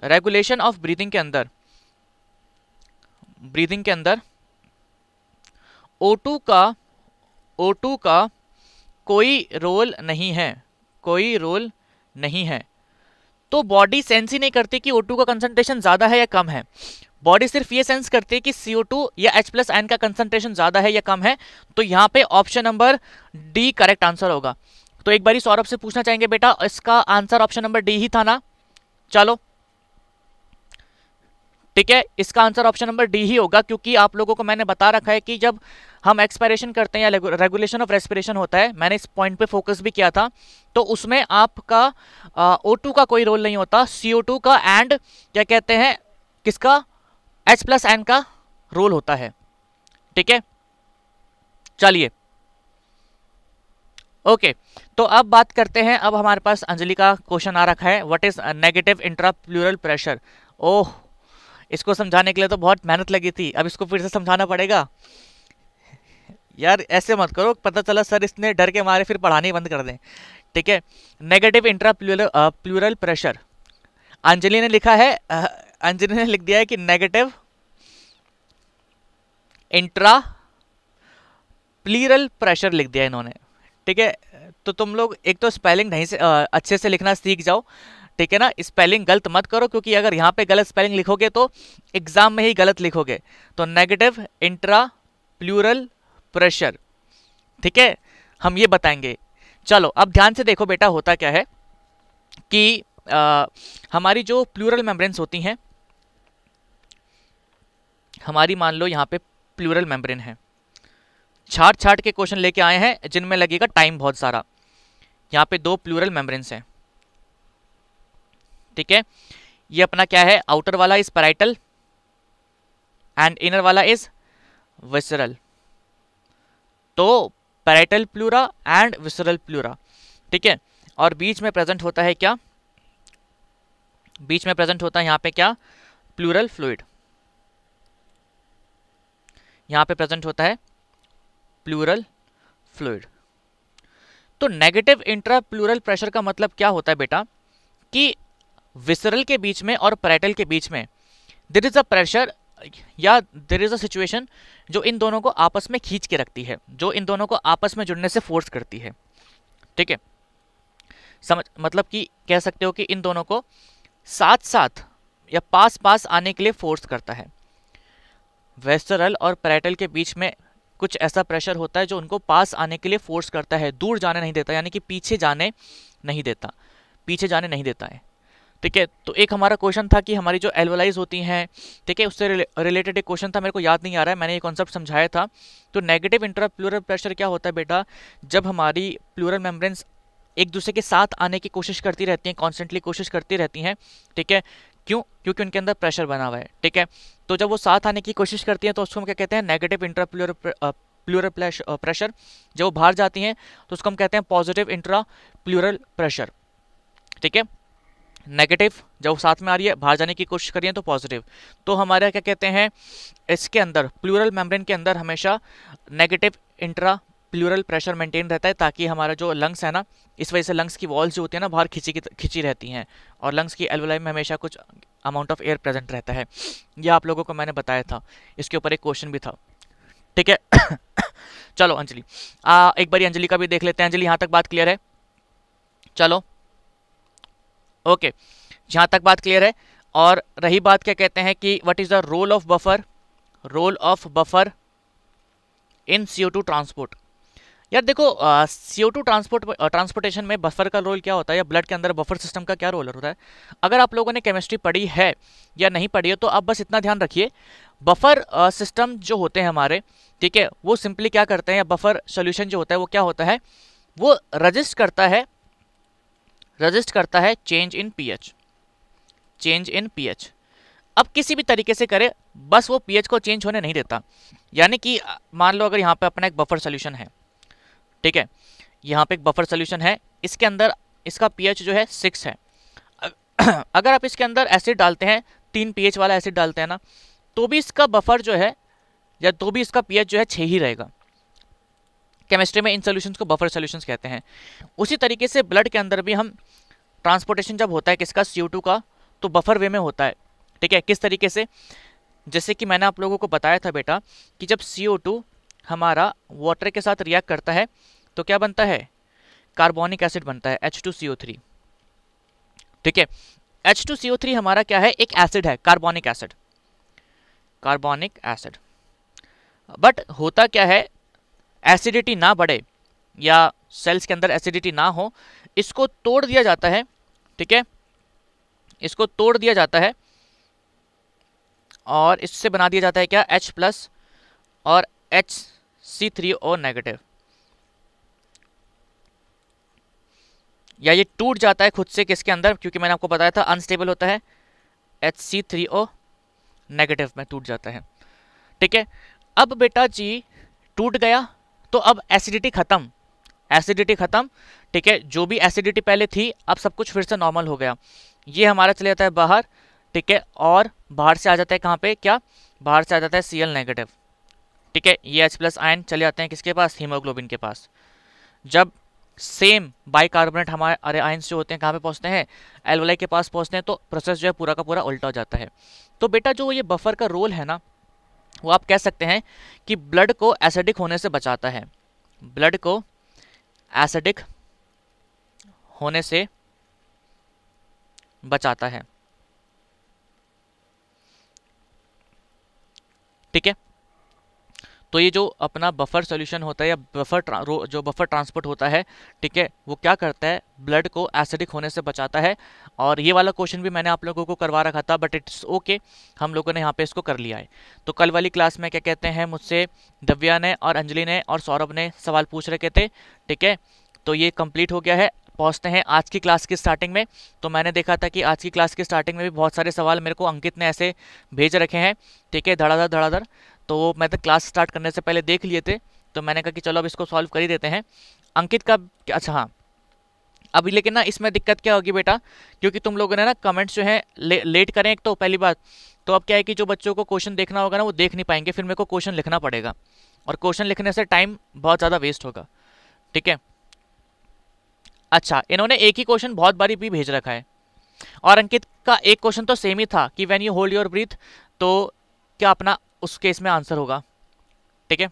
रेगुलेशन ऑफ ब्रीदिंग के अंदर, ब्रीदिंग के अंदर O2 का कोई रोल नहीं है, कोई रोल नहीं है। तो बॉडी सेंस ही नहीं करती कि O2 का कंसंट्रेशन ज्यादा है या कम है। बॉडी सिर्फ ये सेंस करती है कि CO2 या H+ आयन का कंसंट्रेशन ज्यादा है या कम है। तो यहाँ पे option number D correct answer होगा। तो एक बारी सौरभ से पूछना चाहेंगे बेटा, इसका आंसर ऑप्शन नंबर D ही था ना? चलो ठीक है, इसका आंसर ऑप्शन नंबर D ही होगा, क्योंकि आप लोगों को मैंने बता रखा है कि जब हम एक्सपायरेशन करते हैं या रेगुलेशन ऑफ रेस्पिरेशन होता है, मैंने इस पॉइंट पे फोकस भी किया था, तो उसमें आपका O2 का कोई रोल नहीं होता, CO2 का एंड क्या कहते हैं किसका, H+ आयन का रोल होता है। ठीक है, चलिए ओके, तो अब बात करते हैं। अब हमारे पास अंजलि का क्वेश्चन आ रखा है, व्हाट इज नेगेटिव इंट्राप्लूरल प्रेशर। ओह, इसको समझाने के लिए तो बहुत मेहनत लगी थी, अब इसको फिर से समझाना पड़ेगा। यार ऐसे मत करो, पता चला सर इसने डर के मारे फिर पढ़ाने बंद कर दें। ठीक है, नेगेटिव इंट्राप्लूरल प्रेशर, अंजलि ने लिखा है, अंजलि ने लिख दिया है कि नेगेटिव इंट्राप्लूरल प्रेशर लिख दिया इन्होंने। ठीक है, तो तुम लोग एक तो स्पेलिंग ढंग से अच्छे से लिखना सीख जाओ, ठीक है ना। स्पेलिंग गलत मत करो, क्योंकि अगर यहाँ पे गलत स्पेलिंग लिखोगे तो एग्जाम में ही गलत लिखोगे। तो नेगेटिव इंट्राप्लूरल प्रेशर, ठीक है, हम ये बताएंगे। चलो अब ध्यान से देखो बेटा, होता क्या है कि हमारी जो प्लूरल मेम्ब्रेन्स होती हैं, हमारी मान लो यहाँ पे प्लूरल मेम्ब्रेन है, छाट के क्वेश्चन लेके आए हैं जिनमें लगेगा टाइम बहुत सारा। यहाँ पे 2 प्लूरल मेम्ब्रेन्स हैं, ठीक है। ये अपना क्या है, आउटर वाला इज पैराइटल एंड इनर वाला इज विसरल। तो parietal pleura and visceral pleura, ठीक है। और बीच में प्रेजेंट होता है क्या, बीच में प्रेजेंट होता है यहाँ पे क्या, प्लूरल फ्लूइड। यहाँ पे प्रेजेंट होता है प्लूरल फ्लूइड। तो नेगेटिव इंट्राप्लूरल प्रेशर का मतलब क्या होता है बेटा, कि विसरल के बीच में और पैराइटल के बीच में देयर इज अ प्रेशर या देयर इज अ सिचुएशन जो इन दोनों को आपस में खींच के रखती है, जो इन दोनों को आपस में जुड़ने से फोर्स करती है। ठीक है, समझ मतलब कि कह सकते हो कि इन दोनों को साथ साथ या पास पास आने के लिए फोर्स करता है। वेस्टरल और पैरेटल के बीच में कुछ ऐसा प्रेशर होता है जो उनको पास आने के लिए फोर्स करता है, दूर जाने नहीं देता, यानी कि पीछे जाने नहीं देता, पीछे जाने नहीं देता है। ठीक है, तो एक हमारा क्वेश्चन था कि हमारी जो एल्वलाइज होती हैं, ठीक है, उससे रिलेटेड एक क्वेश्चन था, मेरे को याद नहीं आ रहा है, मैंने ये कॉन्सेप्ट समझाया था। तो नेगेटिव इंट्राप्लूरल प्रेशर क्या होता है बेटा, जब हमारी प्लूरल मेम्ब्रेन्स एक दूसरे के साथ आने की कोशिश करती रहती हैं, कॉन्स्टेंटली कोशिश करती रहती हैं। ठीक है, क्यों? क्योंकि उनके अंदर प्रेशर बना हुआ है। ठीक है, तो जब वो साथ आने की कोशिश करती हैं तो उसको हम क्या कहते हैं, नेगेटिव इंट्राप्लूरल प्रेशर। जब वो बाहर जाती हैं तो उसको हम कहते हैं पॉजिटिव इंट्राप्लूरल प्रेशर। ठीक है, नेगेटिव जब साथ में आ रही है, बाहर जाने की कोशिश कर रही है तो पॉजिटिव। तो हमारा क्या कहते हैं, इसके अंदर प्लूरल मेम्ब्रेन के अंदर हमेशा negative intra plural pressure maintain रहता है, ताकि हमारा जो लंग्स है ना, इस वजह से लंग्स की वॉल्स जो होती है ना बाहर खिंची रहती हैं, और लंग्स की एल्वोलाई में हमेशा कुछ अमाउंट ऑफ एयर प्रेजेंट रहता है। यह आप लोगों को मैंने बताया था, इसके ऊपर एक क्वेश्चन भी था। ठीक है चलो अंजलि, एक बार अंजलि का भी देख लेते हैं। अंजलि, यहाँ तक बात क्लियर है? चलो ओके, यहाँ तक बात क्लियर है। और रही बात क्या कहते हैं कि what is the role of buffer in CO2 transport. यार देखो, CO2 ट्रांसपोर्टेशन में बफर का रोल क्या होता है, या ब्लड के अंदर बफर सिस्टम का क्या रोल होता है। अगर आप लोगों ने केमिस्ट्री पढ़ी है या नहीं पढ़ी है तो आप बस इतना ध्यान रखिए, बफर सिस्टम जो होते हैं हमारे, ठीक है, वो सिंपली क्या करते हैं, या बफर सोल्यूशन जो होता है वो क्या होता है, वो रजिस्ट करता है चेंज इन पीएच। अब किसी भी तरीके से करे, बस वो पीएच को चेंज होने नहीं देता। यानी कि मान लो अगर यहाँ पे अपना एक बफर सोल्यूशन है, ठीक है, यहाँ पे एक बफर सोल्यूशन है, इसके अंदर इसका पीएच जो है 6 है। अगर आप इसके अंदर एसिड डालते हैं, 3 pH वाला एसिड डालते हैं ना, तो भी इसका बफर जो है, या तो भी इसका पीएच जो है 6 ही रहेगा। केमिस्ट्री में इन सॉल्यूशंस को बफर सॉल्यूशंस कहते हैं। उसी तरीके से ब्लड के अंदर भी हम ट्रांसपोर्टेशन जब होता है किसका, CO2 का, तो बफर वे में होता है। ठीक है, किस तरीके से, जैसे कि मैंने आप लोगों को बताया था बेटा कि जब CO2 हमारा वाटर के साथ रिएक्ट करता है तो क्या बनता है, कार्बोनिक एसिड बनता है, H2CO3। ठीक है, H2CO3 हमारा क्या है, एक एसिड है, कार्बोनिक एसिड। बट होता क्या है, एसिडिटी ना बढ़े या सेल्स के अंदर एसिडिटी ना हो, इसको तोड़ दिया जाता है। ठीक है, इसको तोड़ दिया जाता है और इससे बना दिया जाता है क्या, H+ और HC3O नेगेटिव। या ये टूट जाता है खुद से किसके अंदर, क्योंकि मैंने आपको बताया था अनस्टेबल होता है, HC3O नेगेटिव में टूट जाता है। ठीक है, अब बेटा जी टूट गया तो अब एसिडिटी खत्म। ठीक है, जो भी एसिडिटी पहले थी अब सब कुछ फिर से नॉर्मल हो गया। ये हमारा चले जाता है बाहर। ठीक है, और बाहर से आ जाता है कहाँ पे, क्या, बाहर से आ जाता है Cl नेगेटिव। ठीक है, ये H+ आयन चले जाते हैं किसके पास, हीमोग्लोबिन के पास। जब सेम बाइकार्बोनेट हमारे आयंस जो होते हैं कहाँ पे पहुँचते हैं, एल्वोलाई के पास पहुँचते हैं, तो प्रोसेस जो है पूरा का पूरा उल्टा हो जाता है। तो बेटा जो ये बफर का रोल है ना, वो आप कह सकते हैं कि ब्लड को एसिडिक होने से बचाता है, ब्लड को एसिडिक होने से बचाता है। ठीक है, तो ये जो अपना बफर सॉल्यूशन होता है या जो बफर ट्रांसपोर्ट होता है, ठीक है, वो क्या करता है, ब्लड को एसिडिक होने से बचाता है। और ये वाला क्वेश्चन भी मैंने आप लोगों को करवा रखा था, बट इट्स ओके, हम लोगों ने यहाँ पे इसको कर लिया है। तो कल वाली क्लास में क्या कहते हैं, मुझसे दिव्या ने और अंजलि ने और सौरभ ने सवाल पूछ रखे थे। ठीक है, तो ये कंप्लीट हो गया है। पहुँचते हैं आज की क्लास की स्टार्टिंग में। तो मैंने देखा था कि आज की क्लास की स्टार्टिंग में भी बहुत सारे सवाल मेरे को अंकित ने ऐसे भेज रखे हैं। ठीक है, धड़ाधड़, तो वो मैं तो क्लास स्टार्ट करने से पहले देख लिए थे, तो मैंने कहा कि चलो अब इसको सॉल्व कर ही देते हैं। अंकित का, अच्छा हाँ, अभी लेकिन ना इसमें दिक्कत क्या होगी बेटा, क्योंकि तुम लोगों ने ना कमेंट्स जो है लेट करें एक तो पहली बात, तो अब क्या है कि जो बच्चों को क्वेश्चन देखना होगा ना वो देख नहीं पाएंगे, फिर मेरे को क्वेश्चन लिखना पड़ेगा और क्वेश्चन लिखने से टाइम बहुत ज़्यादा वेस्ट होगा। ठीक है, अच्छा, इन्होंने एक ही क्वेश्चन बहुत बारी भी भेज रखा है, और अंकित का एक क्वेश्चन तो सेम ही था कि when you hold your breathe, तो क्या अपना उस केस में आंसर होगा। ठीक है,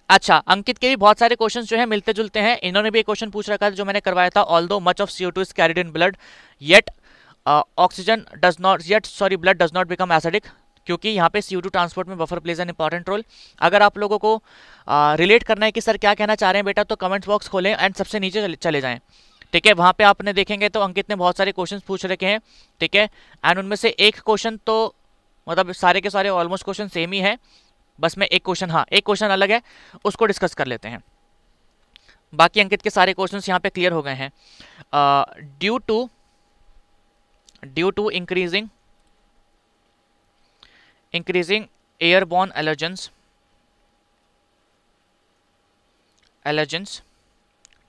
अच्छा, अंकित के भी बहुत सारे क्वेश्चंस जो है मिलते जुलते हैं। इन्होंने भी एक क्वेश्चन पूछ रखा था जो मैंने करवाया था, although much of CO2 is carried in blood yet oxygen does not yet sorry blood does not become acidic, क्योंकि यहाँ पे CO2 ट्रांसपोर्ट में buffer plays an important role. अगर आप लोगों को रिलेट करना है कि सर क्या कहना चाह रहे हैं बेटा, तो कमेंट्स बॉक्स खोलें एंड सबसे नीचे चले जाएं। ठीक है, वहाँ पे आपने देखेंगे तो अंकित ने बहुत सारे क्वेश्चन पूछ रखे हैं। ठीक है, एंड उनमें से एक क्वेश्चन तो मतलब सारे के सारे ऑलमोस्ट क्वेश्चन सेम ही है, बस में एक क्वेश्चन, हाँ एक क्वेश्चन अलग है, उसको डिस्कस कर लेते हैं। बाकी अंकित के सारे क्वेश्चंस यहाँ पे क्लियर हो गए हैं। Due to increasing airborne allergens,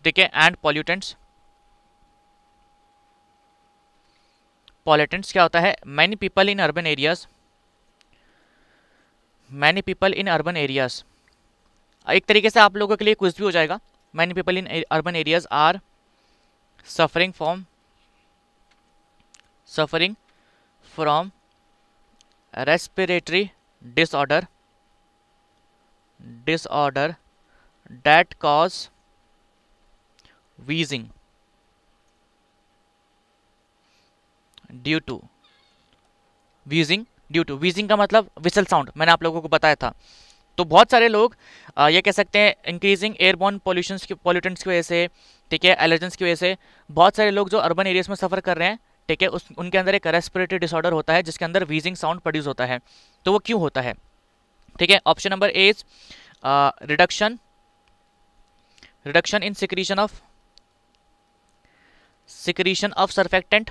ठीक है, एंड पॉल्यूटेंट्स क्या होता है, many people in urban areas, एक तरीके से आप लोगों के लिए क्विज भी हो जाएगा। Many people in urban areas are suffering from respiratory disorder that cause wheezing due to wheezing का मतलब विसल साउंड, मैंने आप लोगों को बताया था। तो बहुत सारे लोग ये कह सकते हैं इंक्रीजिंग एयरबॉर्न पॉल्यूटेंट्स की वजह से, ठीक है, एलर्जेंस की वजह से बहुत सारे लोग जो अर्बन एरियाज में सफ़र कर रहे हैं, ठीक है, उनके अंदर एक रेस्पिरेटरी डिसऑर्डर होता है जिसके अंदर व्हीजिंग साउंड प्रोड्यूस होता है। तो वो क्यों होता है? ठीक है, option number A is reduction in secretion of surfactant.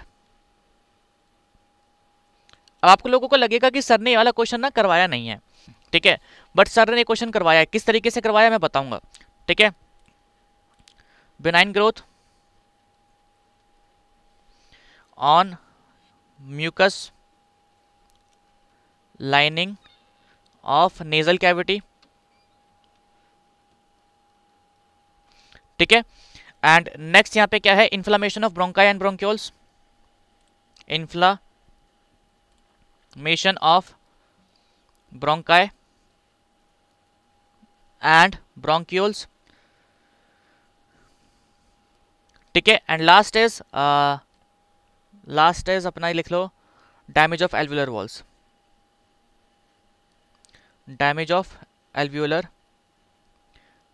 अब आपको लोगों को लगेगा कि सर ने ये वाला क्वेश्चन ना करवाया नहीं है, ठीक है, बट सर ने क्वेश्चन करवाया है। किस तरीके से करवाया मैं बताऊंगा। ठीक है, benign growth on mucus lining of nasal cavity, ठीक है, एंड नेक्स्ट यहां पे क्या है, inflammation of bronchi and bronchioles, inflammation of bronchi and bronchioles, ठीक है, एंड लास्ट इज अपना ही लिख लो, डैमेज ऑफ एल्वुलर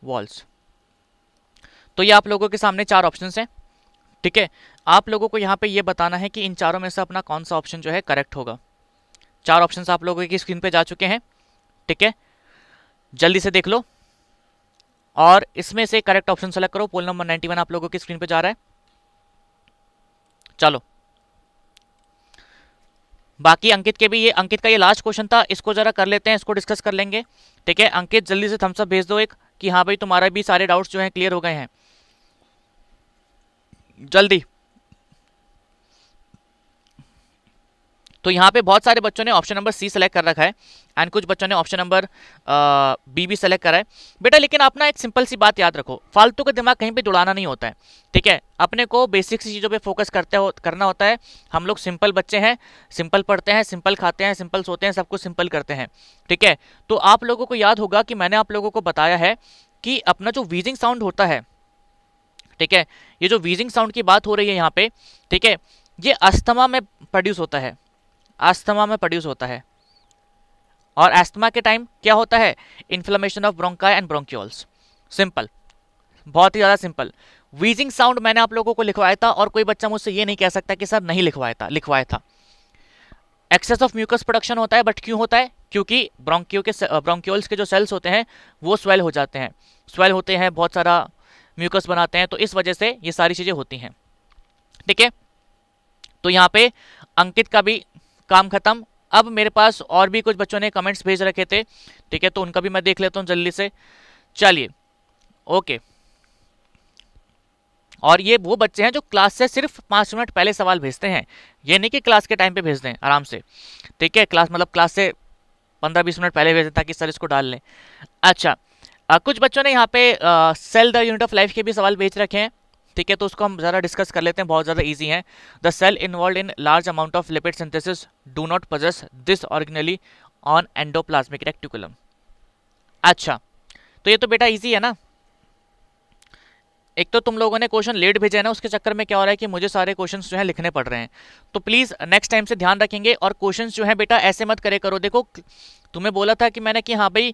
वॉल्स, तो ये आप लोगों के सामने चार ऑप्शंस हैं। ठीक है, आप लोगों को यहाँ पे ये बताना है कि इन चारों में से अपना कौन सा ऑप्शन जो है करेक्ट होगा। चार ऑप्शंस आप लोगों की स्क्रीन पे जा चुके हैं। ठीक है, जल्दी से देख लो और इसमें से करेक्ट ऑप्शन सेलेक्ट करो। पोल नंबर 91 आप लोगों की स्क्रीन पे जा रहा है। चलो, बाकी अंकित का ये लास्ट क्वेश्चन था, इसको जरा कर लेते हैं, इसको डिस्कस कर लेंगे। ठीक है, अंकित जल्दी से थम्स अप भेज दो एक कि हाँ भाई तुम्हारा भी सारे डाउट्स जो हैं क्लियर हो गए हैं, जल्दी। तो यहाँ पे बहुत सारे बच्चों ने ऑप्शन नंबर सी सेलेक्ट कर रखा है एंड कुछ बच्चों ने ऑप्शन नंबर बी भी सेलेक्ट करा है बेटा। लेकिन आप ना एक सिंपल सी बात याद रखो, फालतू का दिमाग कहीं पे दौड़ाना नहीं होता है। ठीक है, अपने को बेसिक सी चीज़ों पे फोकस करना होता है। हम लोग सिंपल बच्चे हैं, सिंपल पढ़ते हैं, सिंपल खाते हैं, सिंपल सोते हैं, सब कुछ सिंपल करते हैं। ठीक है, तो आप लोगों को याद होगा कि मैंने आप लोगों को बताया है कि अपना जो व्हीजिंग साउंड होता है, ठीक है, ये जो व्हीजिंग साउंड की बात हो रही है यहाँ पे, ठीक है, ये अस्थमा में प्रोड्यूस होता है, और अस्थमा के टाइम क्या होता है, inflammation of bronchi and bronchioles. Simple, बहुत ही ज़्यादा सिंपल। व्हीजिंग साउंड मैंने आप लोगों को लिखवाया था और कोई बच्चा मुझसे ये नहीं कह सकता कि सर नहीं लिखवाया था। एक्सेस ऑफ म्यूकस प्रोडक्शन होता है, बट क्यों होता है? क्योंकि ब्रोंक्यूल्स के जो सेल्स होते हैं वो स्वेल होते हैं, बहुत सारा म्यूकस बनाते हैं, तो इस वजह से ये सारी चीज़ें होती हैं। ठीक है, तो यहाँ पे अंकित का भी काम खत्म। अब मेरे पास और भी कुछ बच्चों ने कमेंट्स भेज रखे थे, ठीक है, तो उनका भी मैं देख लेता हूँ जल्दी से। चलिए, ओके, और ये वो बच्चे हैं जो क्लास से सिर्फ 5 मिनट पहले सवाल भेजते हैं, ये नहीं कि क्लास के टाइम पे भेज दें आराम से। ठीक है, क्लास से 15-20 मिनट पहले भेजें ताकि सर इसको डाल लें। अच्छा, कुछ बच्चों ने यहाँ पे cell the unit of life के भी सवाल भेज रखे हैं। ठीक है, तो उसको हम ज़रा डिस्कस कर लेते हैं, बहुत ज़्यादा इजी है। The cell involve in large amount of lipid synthesis do not possess this organelle on endoplasmic reticulum. अच्छा, तो ये तो बेटा इजी है ना। एक तो तुम लोगों ने क्वेश्चन लेट भेजे है ना, उसके चक्कर में क्या हो रहा है कि मुझे सारे क्वेश्चंस जो है लिखने पड़ रहे हैं। तो प्लीज़ नेक्स्ट टाइम से ध्यान रखेंगे, और क्वेश्चंस जो है बेटा ऐसे मत करे करो। देखो तुम्हें बोला था कि मैंने कि हाँ भाई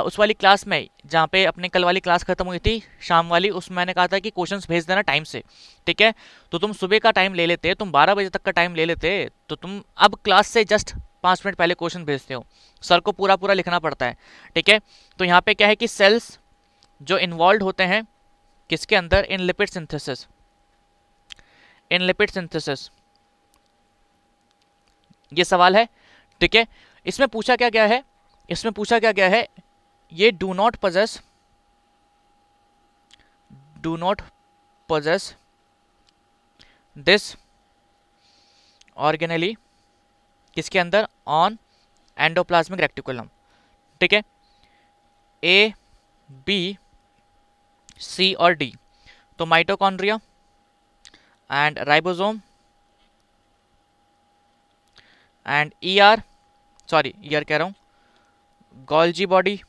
उस वाली क्लास में जहाँ पे अपने कल वाली क्लास खत्म हुई थी शाम वाली, उसमें मैंने कहा था कि क्वेश्चंस भेज देना टाइम से, ठीक है। तो तुम सुबह का टाइम ले लेते, तुम 12 बजे तक का टाइम ले लेते, तो तुम अब क्लास से जस्ट 5 मिनट पहले क्वेश्चन भेजते हो। सर को पूरा पूरा लिखना पड़ता है, ठीक है। तो यहाँ पे क्या है कि सेल्स जो इन्वॉल्व होते हैं किसके अंदर, in lipid synthesis, in lipid synthesis, ये सवाल है, ठीक है। इसमें पूछा क्या गया है, इसमें पूछा क्या गया है, ये do not possess this organelle किसके अंदर, ऑन एंडोप्लाज्मिक रेक्टिकुलम, ठीक है। ए, बी, सी और डी, तो mitochondria and ribosome and ER, sorry ER कह रहा हूं, गोल्जी बॉडी,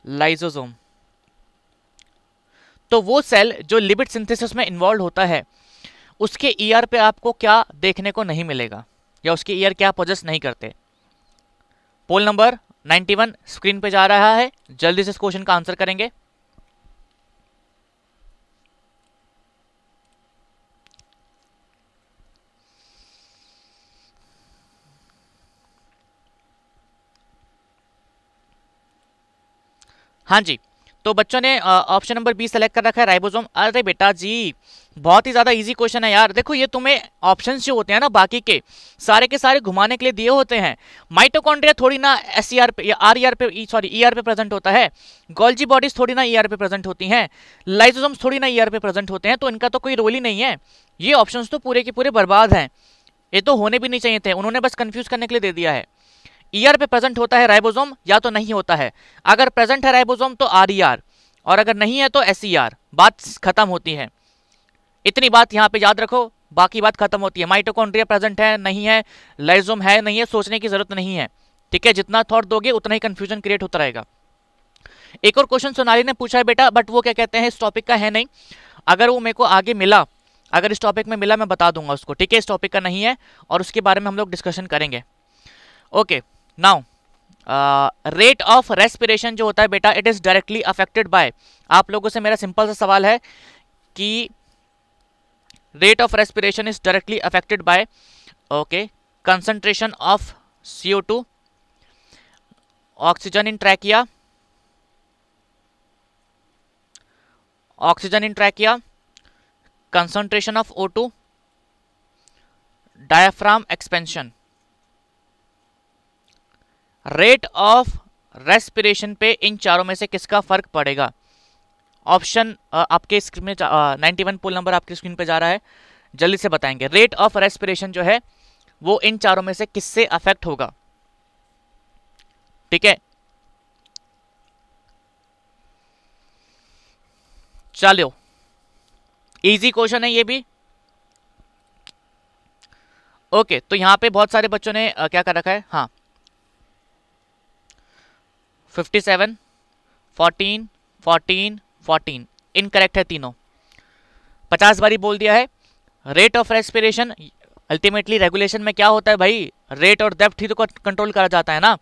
लाइसोसोम। तो वो सेल जो लिपिड सिंथेसिस में इन्वॉल्व होता है उसके ईआर पे आपको क्या देखने को नहीं मिलेगा, या उसके ईआर क्या पोजेस नहीं करते। पोल नंबर 91 स्क्रीन पे जा रहा है, जल्दी से इस क्वेश्चन का आंसर करेंगे। हाँ जी, तो बच्चों ने ऑप्शन नंबर बी सेलेक्ट कर रखा है, राइबोसोम। अरे बेटा जी बहुत ही ज्यादा इजी क्वेश्चन है यार। देखो ये तुम्हें ऑप्शंस जो होते हैं ना बाकी के सारे घुमाने के लिए दिए होते हैं। माइटोकॉन्ड्रिया थोड़ी ना एसईआर पे या आरईआर पे, सॉरी ईआर पे प्रेजेंट होता है। गोल्जी बॉडीज थोड़ी ना ईआर पे प्रेजेंट होती हैं। लाइसोसोम्स थोड़ी ना ईआर पे प्रेजेंट होते हैं, तो इनका तो कोई रोल ही नहीं है। ये ऑप्शंस तो पूरे के पूरे बर्बाद हैं, ये तो होने भी नहीं चाहिए थे, उन्होंने बस कंफ्यूज करने के लिए दे दिया है। ईआर पे प्रेजेंट होता है राइबोसोम या तो नहीं होता है। अगर प्रेजेंट है राइबोसोम तो आरईआर, और अगर नहीं है तो एसईआर, बात खत्म होती है। इतनी बात यहाँ पे याद रखो, बाकी बात खत्म होती है। माइटोकॉन्ड्रिया प्रेजेंट है नहीं है, लाइसोसोम है नहीं है, सोचने की जरूरत नहीं है, ठीक है। जितना थॉट दोगे उतना ही कंफ्यूजन क्रिएट होता रहेगा। एक और क्वेश्चन सोनाली ने पूछा है बेटा, बट वो क्या कहते हैं इस टॉपिक का है नहीं। अगर वो मेरे को आगे मिला, अगर इस टॉपिक में मिला मैं बता दूंगा उसको, ठीक है। इस टॉपिक का नहीं है और उसके बारे में हम लोग डिस्कशन करेंगे। Okay, now rate of respiration जो होता है बेटा, it is directly affected by, आप लोगों से मेरा सिंपल सा सवाल है कि rate of respiration is directly affected by, okay, concentration of CO2, oxygen in trachea, concentration of O2, diaphragm expansion. Rate of respiration पे इन चारों में से किसका फर्क पड़ेगा? ऑप्शन आपके स्क्रीन में 91 पोल नंबर आपकी स्क्रीन पे जा रहा है, जल्दी से बताएंगे। रेट ऑफ रेस्पिरेशन जो है वो इन चारों में से किससे अफेक्ट होगा, ठीक है। चलो इजी क्वेश्चन है ये भी। ओके, तो यहां पे बहुत सारे बच्चों ने क्या कर रखा है, हाँ 57, 14, 14, 14 इनकरेक्ट है तीनों। 50 बारी बोल दिया है। Rate of respiration ultimately regulation में क्या होता है भाई, रेट और डेप्थ ही तो कंट्रोल करा जाता है ना।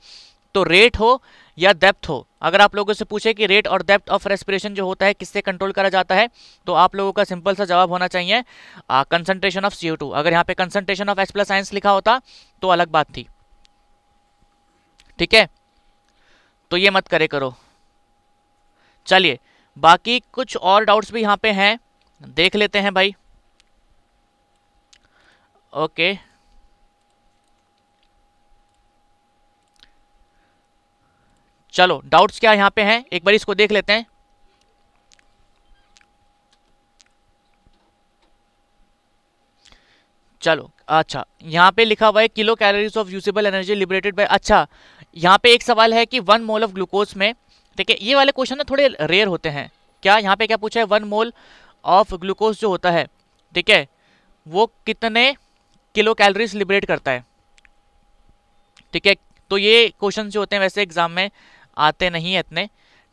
तो रेट हो या डेप्थ हो, अगर आप लोगों से पूछे कि रेट और डेप्थ ऑफ रेस्पिरेशन जो होता है किससे कंट्रोल करा जाता है, तो आप लोगों का सिंपल सा जवाब होना चाहिए कंसंट्रेशन ऑफ CO2। अगर यहाँ पे कंसंट्रेशन ऑफ H+- लिखा होता तो अलग बात थी, ठीक है। तो ये मत करे करो। चलिए बाकी कुछ और डाउट्स भी यहाँ पे हैं, देख लेते हैं भाई। ओके, चलो डाउट्स क्या यहाँ पे हैं एक बार इसको देख लेते हैं। चलो अच्छा, यहाँ पे लिखा हुआ है kilo calories of usable energy liberated bye. अच्छा, यहाँ पे एक सवाल है कि 1 मोल ऑफ ग्लूकोज में, ठीक है। ये वाले क्वेश्चन ना थोड़े रेयर होते हैं, क्या यहाँ पे क्या पूछा है, 1 मोल ऑफ ग्लूकोज जो होता है, ठीक है, वो कितने किलो कैलोरीज लिबरेट करता है, ठीक है। तो ये क्वेश्चन जो होते हैं वैसे एग्जाम में आते नहीं है इतने,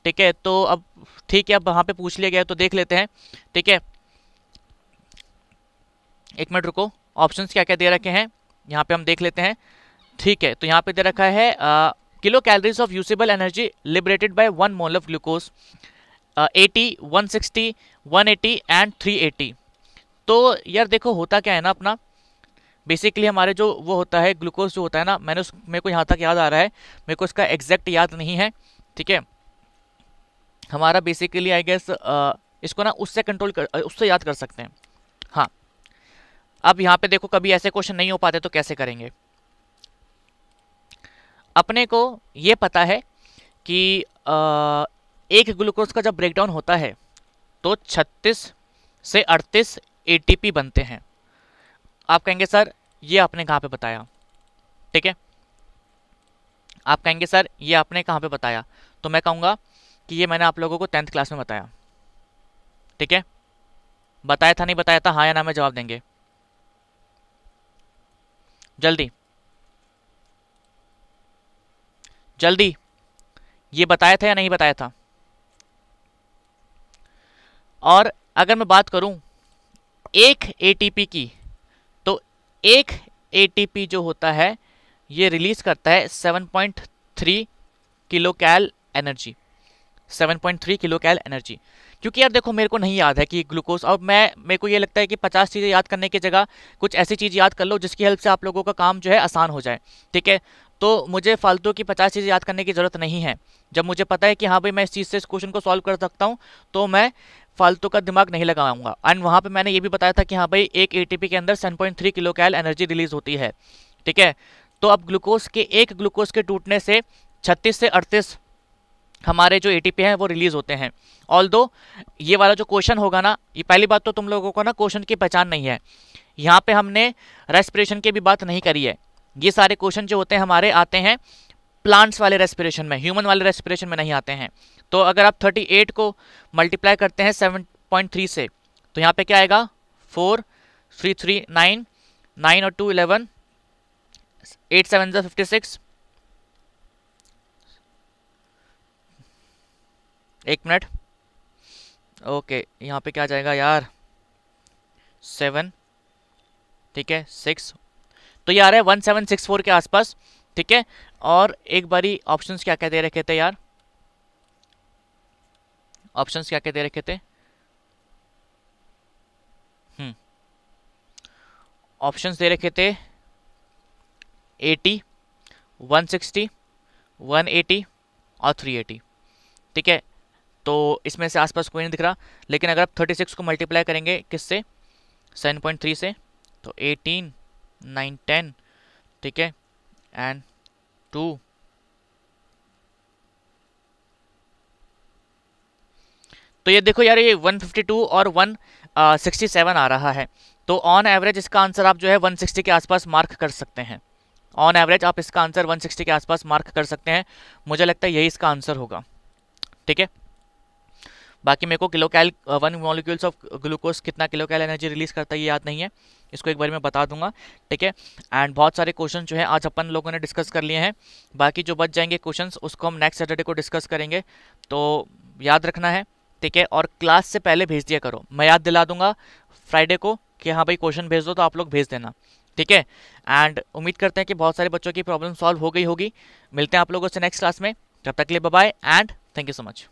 ठीक है। तो अब ठीक है, अब वहाँ पे पूछ लिया गया तो देख लेते हैं, ठीक है। एक मिनट रुको, ऑप्शंस क्या क्या दे रखे हैं यहाँ पे हम देख लेते हैं, ठीक है। तो यहाँ पे दे रखा है kilo calories of usable energy liberated bye 1 mole of glucose, 80, 160, 180 and 380। तो यार देखो होता क्या है ना, अपना बेसिकली हमारे जो वो होता है ग्लूकोज जो होता है ना, मेरे को यहाँ तक याद आ रहा है, मेरे को इसका एग्जैक्ट याद नहीं है, ठीक है। हमारा बेसिकली आई गेस इसको ना उससे याद कर सकते हैं। हाँ, अब यहाँ पे देखो कभी ऐसे क्वेश्चन नहीं हो पाते तो कैसे करेंगे। अपने को ये पता है कि एक ग्लूकोज का जब ब्रेकडाउन होता है तो 36 से 38 एटीपी बनते हैं। आप कहेंगे सर ये आपने कहाँ पे बताया, ठीक है। आप कहेंगे सर ये आपने कहाँ पे बताया, तो मैं कहूँगा कि ये मैंने आप लोगों को 10th क्लास में बताया, ठीक है। बताया था नहीं बताया था, हाँ या ना में जवाब देंगे जल्दी जल्दी, ये बताया था या नहीं बताया था। और अगर मैं बात करूं एक एटीपी की, तो एक एटीपी जो होता है ये रिलीज करता है 7.3 kilo cal energy, 7.3 kilo cal energy. क्योंकि यार देखो मेरे को नहीं याद है कि ग्लूकोज, और मेरे को ये लगता है कि 50 चीज़ें याद करने की जगह कुछ ऐसी चीज़ याद कर लो जिसकी हेल्प से आप लोगों का काम जो है आसान हो जाए, ठीक है। तो मुझे फालतू की 50 चीज़ें याद करने की ज़रूरत नहीं है। जब मुझे पता है कि हाँ भाई मैं इस चीज़ से इस क्वेश्चन को सॉल्व कर सकता हूँ तो मैं फालतू का दिमाग नहीं लगाऊंगा। एंड वहाँ पे मैंने ये भी बताया था कि हाँ भाई एक एटीपी के अंदर 7.3 किलो कैल एनर्जी रिलीज होती है, ठीक है। तो अब एक ग्लूकोज के टूटने से 36 से 38 हमारे जो एटीपी हैं वो रिलीज होते हैं। ऑल्दो ये वाला जो क्वेश्चन होगा ना, ये पहली बात तो तुम लोगों को ना क्वेश्चन की पहचान नहीं है, यहाँ पे हमने रेस्पिरेशन की भी बात नहीं करी है। ये सारे क्वेश्चन जो होते हैं हमारे आते हैं प्लांट्स वाले रेस्पिरेशन में, ह्यूमन वाले रेस्पिरेशन में नहीं आते हैं। तो अगर आप 38 को मल्टीप्लाई करते हैं 7.3 से, तो यहाँ पे क्या आएगा 4, 3, 3, 9, 9 और 2 11, 8 7 56, एक मिनट, ओके यहाँ पे क्या आ जाएगा यार 7, ठीक है 6, तो ये आ रहा है 1764 के आसपास, ठीक है। और एक बारी ऑप्शंस क्या क्या दे रखे थे यार, ऑप्शंस क्या क्या दे रखे थे, ऑप्शंस दे रखे थे 80, 160, 180 और 380, ठीक है। तो इसमें से आसपास कोई नहीं दिख रहा, लेकिन अगर आप 36 को मल्टीप्लाई करेंगे किससे 7.3 से, तो 18, 9, 10, ठीक है, एंड 2, तो ये देखो यार ये 152 और 167 आ रहा है। तो ऑन एवरेज इसका आंसर आप जो है 160 के आसपास मार्क कर सकते हैं। ऑन एवरेज आप इसका आंसर 160 के आसपास मार्क कर सकते हैं, मुझे लगता है यही इसका आंसर होगा, ठीक है। बाकी मेरे को kilo cal 1 molecules of glucose कितना किलो कैल एनर्जी रिलीज करता है ये याद नहीं है, इसको एक बार मैं बता दूंगा, ठीक है। एंड बहुत सारे क्वेश्चन जो है आज अपन लोगों ने डिस्कस कर लिए हैं, बाकी जो बच जाएंगे क्वेश्चंस उसको हम नेक्स्ट सैटरडे को डिस्कस करेंगे, तो याद रखना है, ठीक है। और क्लास से पहले भेज दिया करो, मैं याद दिला दूंगा फ्राइडे को कि हाँ भाई क्वेश्चन भेज दो, तो आप लोग भेज देना, ठीक है। एंड उम्मीद करते हैं कि बहुत सारे बच्चों की प्रॉब्लम सॉल्व हो गई होगी। मिलते हैं आप लोगों से नेक्स्ट क्लास में, तब तक के लिए bye bye and thank you so much.